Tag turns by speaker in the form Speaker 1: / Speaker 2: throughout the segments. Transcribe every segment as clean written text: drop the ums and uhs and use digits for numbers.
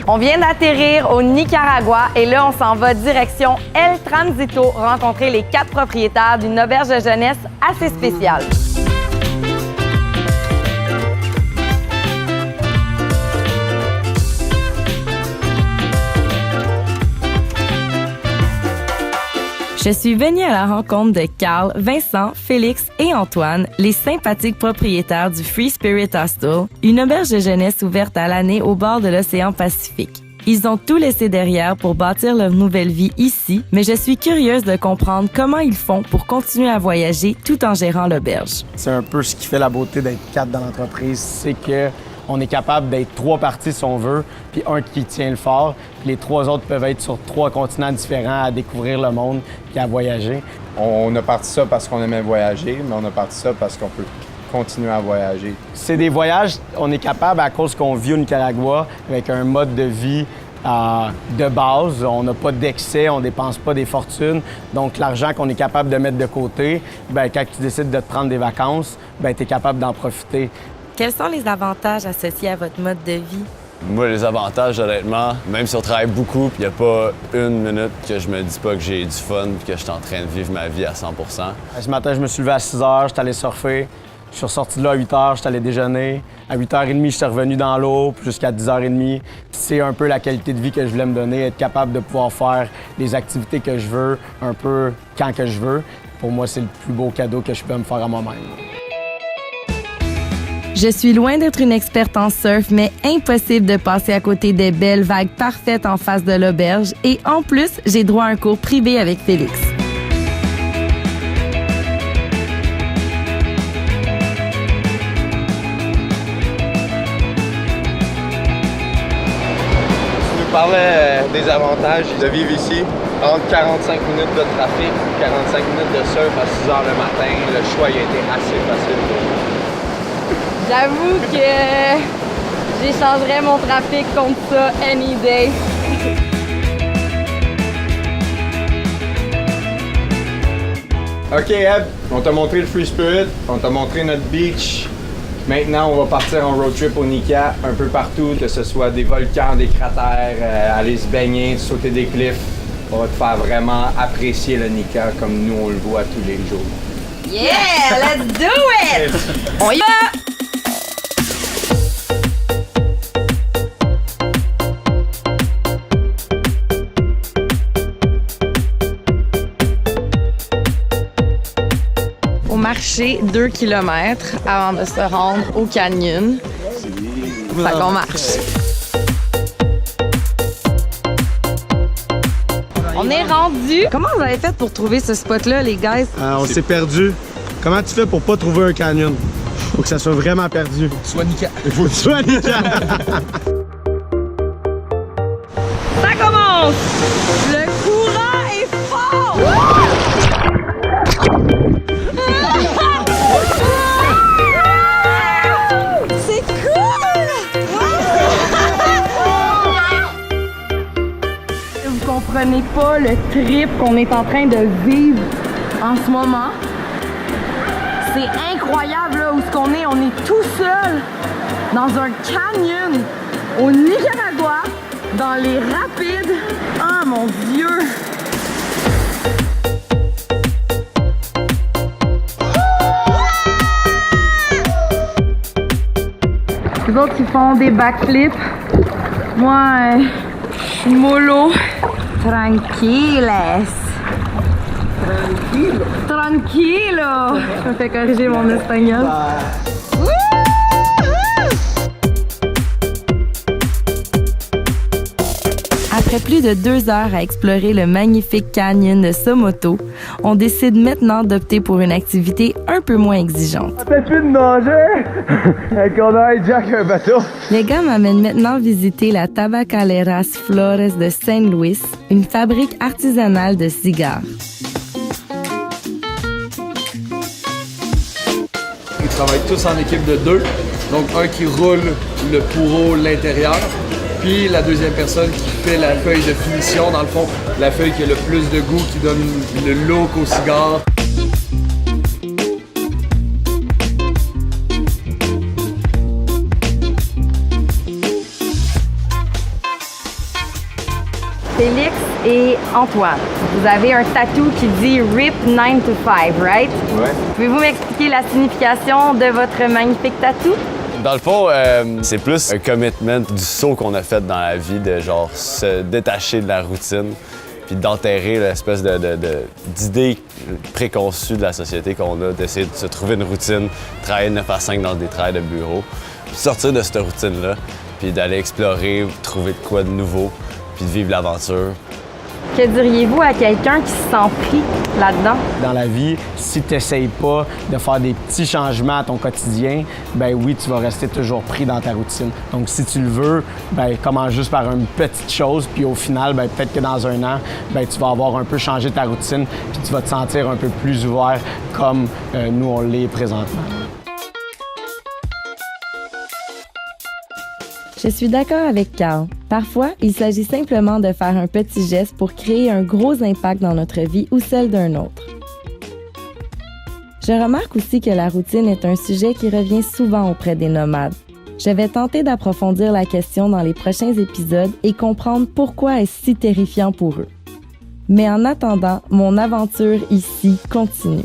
Speaker 1: On vient d'atterrir au Nicaragua et là, on s'en va direction El Transito rencontrer les 4 propriétaires d'une auberge de jeunesse assez spéciale. Je suis venue à la rencontre de Carl, Vincent, Félix et Antoine, les sympathiques propriétaires du Free Spirit Hostel, une auberge de jeunesse ouverte à l'année au bord de l'océan Pacifique. Ils ont tout laissé derrière pour bâtir leur nouvelle vie ici, mais je suis curieuse de comprendre comment ils font pour continuer à voyager tout en gérant l'auberge.
Speaker 2: C'est un peu ce qui fait la beauté d'être 4 dans l'entreprise, c'est que on est capable d'être 3 parties si on veut, puis un qui tient le fort, puis les 3 autres peuvent être sur 3 continents différents à découvrir le monde puis à voyager.
Speaker 3: On a parti ça parce qu'on aimait voyager, mais on a parti ça parce qu'on peut continuer à voyager.
Speaker 2: C'est des voyages, on est capable à cause qu'on vit au Nicaragua avec un mode de vie de base. On n'a pas d'excès, on dépense pas des fortunes. Donc, l'argent qu'on est capable de mettre de côté, bien, quand tu décides de te prendre des vacances, bien, tu es capable d'en profiter.
Speaker 1: Quels sont les avantages associés à votre mode de vie?
Speaker 4: Moi, les avantages, honnêtement, même si on travaille beaucoup, il n'y a pas une minute que je me dis pas que j'ai du fun et que je suis en train de vivre ma vie à 100 %.
Speaker 2: Ce matin, je me suis levé à 6 h, je suis allé surfer. Je suis ressorti de là à 8 h, je suis allé déjeuner. À 8 h 30, je suis revenu dans l'eau, puis jusqu'à 10 h 30. C'est un peu la qualité de vie que je voulais me donner, être capable de pouvoir faire les activités que je veux, un peu quand que je veux. Pour moi, c'est le plus beau cadeau que je peux me faire à moi-même.
Speaker 1: Je suis loin d'être une experte en surf, mais impossible de passer à côté des belles vagues parfaites en face de l'auberge. Et en plus, j'ai droit à un cours privé avec Félix.
Speaker 3: Tu nous parlais des avantages de vivre ici. Entre 45 minutes de trafic, 45 minutes de surf à 6 h le matin, le choix a été assez facile pour nous.
Speaker 1: J'avoue que j'échangerais mon trafic contre ça any day.
Speaker 3: OK, Eb, on t'a montré le Free Spirit, on t'a montré notre beach. Maintenant, on va partir en road trip au Nika, un peu partout, que ce soit des volcans, des cratères, aller se baigner, sauter des cliffs. On va te faire vraiment apprécier le Nika comme nous, on le voit tous les jours.
Speaker 1: Yeah, let's do it! On y va! Faut marcher 2 km avant de se rendre au canyon. Fait qu'on marche. On est rendu. Comment vous avez fait pour trouver ce spot-là, les gars?
Speaker 2: On s'est perdu. Comment tu fais pour pas trouver un canyon? Faut que ça soit vraiment perdu.
Speaker 3: Soit Nika.
Speaker 2: Il faut que tu sois nickel.
Speaker 1: Ça commence! Le courant est fort! C'est cool! Vous comprenez pas le trip qu'on est en train de vivre en ce moment. C'est incroyable là où ce qu'on est. On est tout seul dans un canyon au Nicaragua, dans les rapides. Ah mon Dieu! Les autres ils font des backflips. Moi, je suis mollo. Tranquiles. Tranquilo! Je me fais corriger mon espagnol. Après plus de 2 heures à explorer le magnifique canyon de Somoto, on décide maintenant d'opter pour une activité un peu moins exigeante.
Speaker 2: Peut-être plus de nager et qu'on a hijack un bateau.
Speaker 1: Les gars m'amènent maintenant visiter la Tabacaleras Flores de Saint Louis, une fabrique artisanale de cigares.
Speaker 5: Ils travaillent tous en équipe de 2. Donc un qui roule le pourreau, l'intérieur, puis la deuxième personne qui fait la feuille de finition, dans le fond, la feuille qui a le plus de goût, qui donne le look au cigare.
Speaker 1: Félix et Antoine. Vous avez un tatou qui dit RIP 9 to 5, right?
Speaker 3: Ouais.
Speaker 1: Pouvez-vous m'expliquer la signification de votre magnifique tatou?
Speaker 4: Dans le fond, c'est plus un commitment du saut qu'on a fait dans la vie, de genre se détacher de la routine, puis d'enterrer l'espèce d'idée préconçue de la société qu'on a, d'essayer de se trouver une routine, travailler 9 à 5 dans des travails de bureau, puis sortir de cette routine-là, puis d'aller explorer, trouver de quoi de nouveau, puis de vivre l'aventure.
Speaker 1: Que diriez-vous à quelqu'un qui se sent pris là-dedans?
Speaker 2: Dans la vie, si tu n'essayes pas de faire des petits changements à ton quotidien, ben oui, tu vas rester toujours pris dans ta routine. Donc, si tu le veux, ben commence juste par une petite chose, puis au final, ben peut-être que dans un an, ben tu vas avoir un peu changé ta routine, puis tu vas te sentir un peu plus ouvert comme nous, on l'est présentement.
Speaker 1: Je suis d'accord avec Carl. Parfois, il s'agit simplement de faire un petit geste pour créer un gros impact dans notre vie ou celle d'un autre. Je remarque aussi que la routine est un sujet qui revient souvent auprès des nomades. Je vais tenter d'approfondir la question dans les prochains épisodes et comprendre pourquoi est-ce si terrifiant pour eux. Mais en attendant, mon aventure ici continue.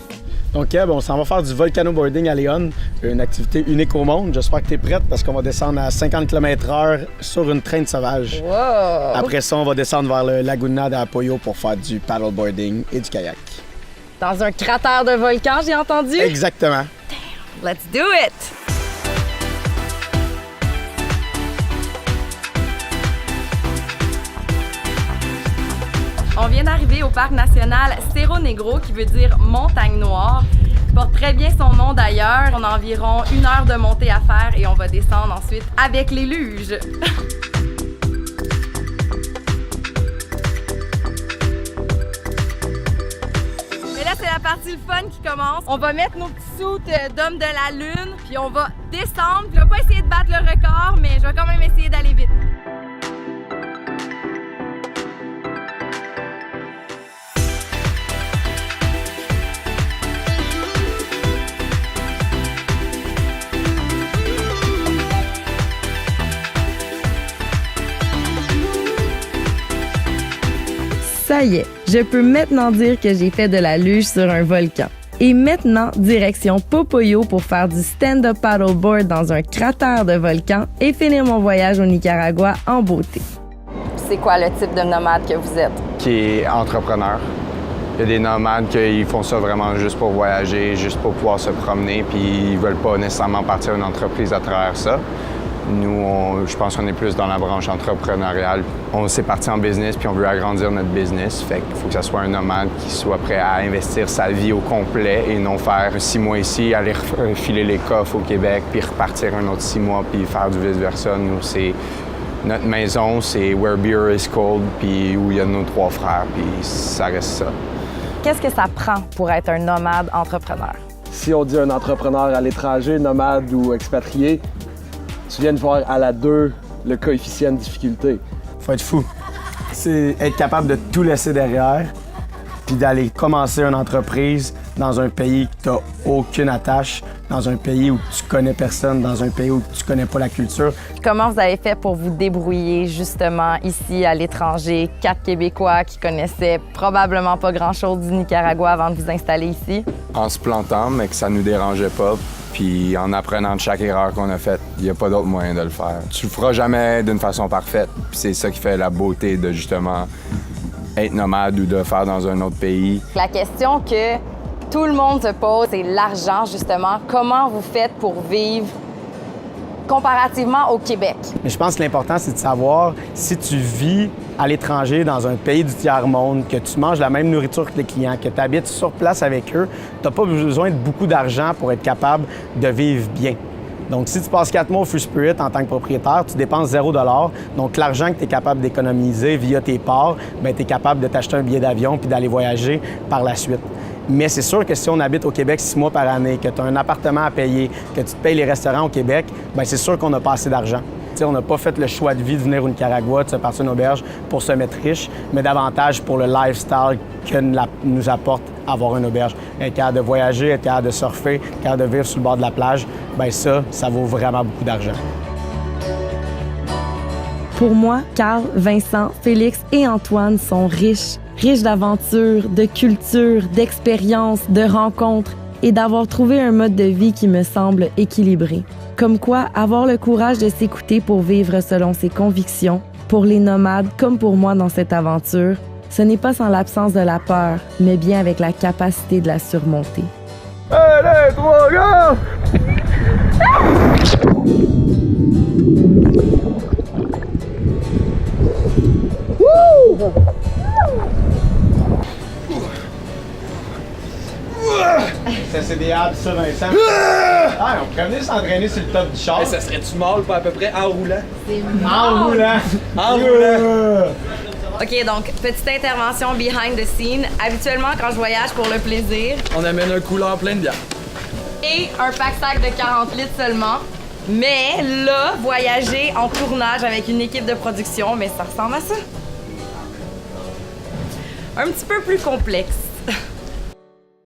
Speaker 2: Donc, on s'en va faire du volcanoboarding à Léon, une activité unique au monde. J'espère que tu es prête parce qu'on va descendre à 50 km/h sur une traîne sauvage.
Speaker 1: Wow!
Speaker 2: Après ça, on va descendre vers le Laguna de Apoyo pour faire du paddleboarding et du kayak.
Speaker 1: Dans un cratère de volcan, j'ai entendu?
Speaker 2: Exactement.
Speaker 1: Let's do it! On vient d'arriver au parc national Cerro Negro, qui veut dire montagne noire. Il porte très bien son nom d'ailleurs. On a environ 1 heure de montée à faire et on va descendre ensuite avec les luges. Mais là, c'est la partie le fun qui commence. On va mettre nos petits suits d'hommes de la lune, puis on va descendre. Je vais pas essayer de battre le record, mais je vais quand même essayer d'aller vite. Ça y est, je peux maintenant dire que j'ai fait de la luge sur un volcan. Et maintenant, direction Popoyo pour faire du stand-up paddleboard dans un cratère de volcan et finir mon voyage au Nicaragua en beauté. C'est quoi le type de nomade que vous êtes?
Speaker 3: Qui est entrepreneur. Il y a des nomades qui font ça vraiment juste pour voyager, juste pour pouvoir se promener, puis ils veulent pas nécessairement partir une entreprise à travers ça. Nous, je pense qu'on est plus dans la branche entrepreneuriale. On s'est parti en business puis on veut agrandir notre business. Fait qu'il faut que ça soit un nomade qui soit prêt à investir sa vie au complet et non faire 6 mois ici, aller refiler les coffres au Québec puis repartir un autre 6 mois puis faire du vice-versa. Nous, c'est notre maison, c'est where beer is cold puis où il y a nos 3 frères puis ça reste ça.
Speaker 1: Qu'est-ce que ça prend pour être un nomade entrepreneur?
Speaker 5: Si on dit un entrepreneur à l'étranger, nomade ou expatrié, tu viens de voir à la 2 le coefficient de difficulté.
Speaker 2: Faut être fou. C'est être capable de tout laisser derrière puis d'aller commencer une entreprise dans un pays que tu n'as aucune attache, dans un pays où tu connais personne, dans un pays où tu connais pas la culture.
Speaker 1: Comment vous avez fait pour vous débrouiller justement ici à l'étranger, 4 Québécois qui connaissaient probablement pas grand-chose du Nicaragua avant de vous installer ici?
Speaker 3: En se plantant, mais que ça nous dérangeait pas. Puis en apprenant de chaque erreur qu'on a faite, il n'y a pas d'autre moyen de le faire. Tu le feras jamais d'une façon parfaite. Puis c'est ça qui fait la beauté de justement être nomade ou de faire dans un autre pays.
Speaker 1: La question que tout le monde se pose, c'est l'argent justement. Comment vous faites pour vivre comparativement au Québec?
Speaker 2: Mais je pense que l'important, c'est de savoir si tu vis à l'étranger, dans un pays du tiers-monde, que tu manges la même nourriture que les clients, que tu habites sur place avec eux, tu n'as pas besoin de beaucoup d'argent pour être capable de vivre bien. Donc, si tu passes 4 mois au Free Spirit en tant que propriétaire, tu dépenses 0 $. Donc, l'argent que tu es capable d'économiser via tes parts, bien, tu es capable de t'acheter un billet d'avion puis d'aller voyager par la suite. Mais c'est sûr que si on habite au Québec 6 mois par année, que tu as un appartement à payer, que tu te payes les restaurants au Québec, bien, c'est sûr qu'on n'a pas assez d'argent. T'sais, on n'a pas fait le choix de vie de venir au Nicaragua, de se partir une auberge pour se mettre riche, mais davantage pour le lifestyle que nous apporte avoir une auberge. Être capable de voyager, être capable de surfer, être capable de vivre sur le bord de la plage, bien ça vaut vraiment beaucoup d'argent.
Speaker 1: Pour moi, Carl, Vincent, Félix et Antoine sont riches d'aventures, de culture, d'expériences, de rencontres et d'avoir trouvé un mode de vie qui me semble équilibré. Comme quoi, avoir le courage de s'écouter pour vivre selon ses convictions, pour les nomades comme pour moi dans cette aventure, ce n'est pas sans l'absence de la peur, mais bien avec la capacité de la surmonter.
Speaker 2: Allez, 3 gars! Ça, c'est des abs, ça, Vincent. Ah, on pourrait venir s'entraîner sur le top du char.
Speaker 5: Ça serait-tu mal, pas à peu près, en roulant?
Speaker 2: En roulant.
Speaker 5: En roulant!
Speaker 1: OK, donc, petite intervention behind the scene. Habituellement, quand je voyage pour le plaisir,
Speaker 5: On amène un couleur plein de bière.
Speaker 1: et un pack-sac de 40 litres seulement. Mais là, voyager en tournage avec une équipe de production, mais ça ressemble à ça. Un petit peu plus complexe.